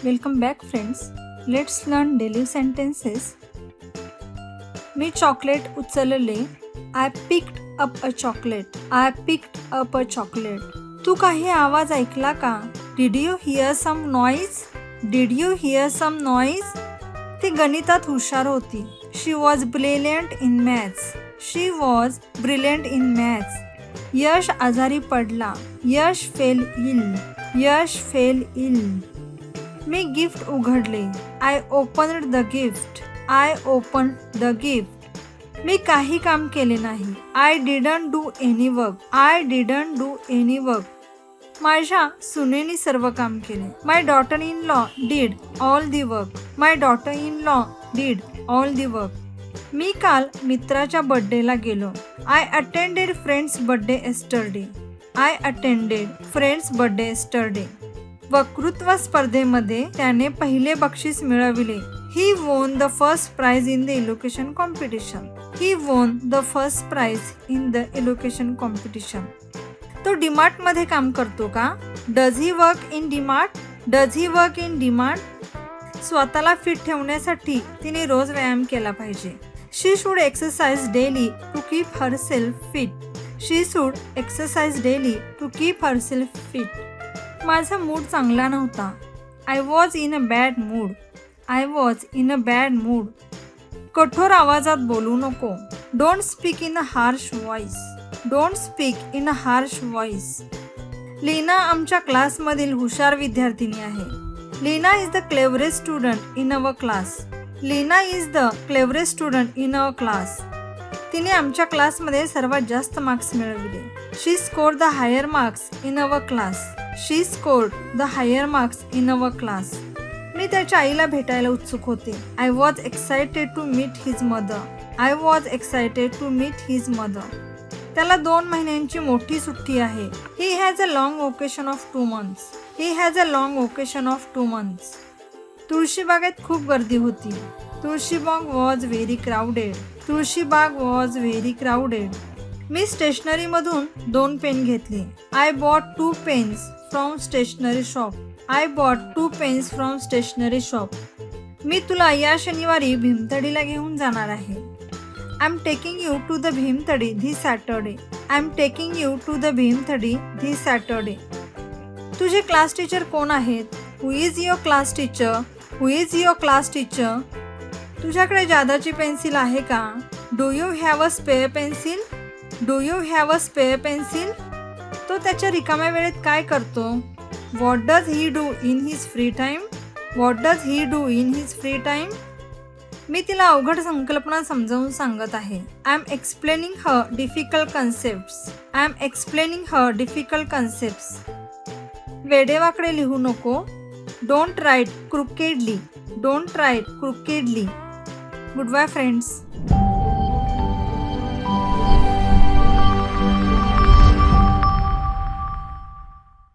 Welcome back friends. Let's learn daily sentences. Me chocolate उचलले. I picked up a chocolate. I picked up a chocolate. तू काही आवाज ऐकला का? Did you hear some noise? Did you hear some noise? ती गणितात हुशार होती. She was brilliant in maths. She was brilliant in maths. यश आजारी पडला. यश fell ill. यश fell ill. मी गिफ्ट उघडले. I opened the gift. I opened the gift. मी काही काम केले नाही. I didn't do any work. I didn't do any work. माझ्या सुनेनी सर्व काम केले. My daughter-in-law did all the work. My daughter-in-law did all the work. मी काल मित्राच्या बर्थडेला गेलो. I attended friend's birthday yesterday. I attended friend's birthday yesterday. वक्तृत्व स्पर्धेमध्ये त्याने पहिले बक्षीस मिळविले. He won the first prize in the elocution competition. He won the first prize in the elocution competition. तो डीमार्ट मध्ये काम करतो का? Does he work in DMart? Does he work in DMart? स्वतःला फिट ठेवण्यासाठी तिने रोज व्यायाम केला पाहिजे. She should exercise daily to keep herself fit. She should exercise daily to keep herself fit. माझा मूड चांगला नव्हता. I was in a bad mood. I was in a bad mood. कठोर आवाजात बोलू नको. Don't speak in a harsh voice. Don't speak in a harsh voice. Leena आमच्या क्लासमधील हुशार विद्यार्थिनी आहे. Leena is the cleverest student in our class. Leena is the cleverest student in our class. तिने आमच्या क्लासमध्ये सर्वात जास्त मार्क्स मिळविले. She scored the higher marks in our class. She scored the higher marks in our class. मी त्याच्या आईला भेटायला उत्सुक होते. I was excited to meet his mother. I was excited to meet his mother. त्याला 2 महिन्यांची मोठी सुट्टी आहे. He has a long vacation of 2 months. He has a long vacation of 2 months. तुळशीबागेत खूप गर्दी होती. Tulshibaug was very crowded. Tulshibaug was very crowded. मी स्टेशनरीमधून 2 पेन घेतले. I bought 2 pens from stationery shop. I bought 2 pens from stationery shop. मी तुला या शनिवारी भीमतडीला घेऊन जाणार आहे. I'm taking you to the भीमतडी this Saturday. I'm taking you to the भीमतडी this Saturday. तुझे क्लास टीचर कोण आहेत? Who is your class teacher? Who is your class teacher? तुझ्याकडे जादाची पेन्सिल आहे का? Do you have a spare pencil? Do you have a spare pencil? तो त्याच्या रिकाम्या वेळेत काय करतो? What does he do in his free time? What does he do in his free time? मी तिला अवघड संकल्पना समजावून सांगत आहे. I am explaining her difficult concepts. I am explaining her difficult concepts. वेडेवाकडे लिहू नको. Don't write crookedly. Don't write crookedly. Goodbye friends.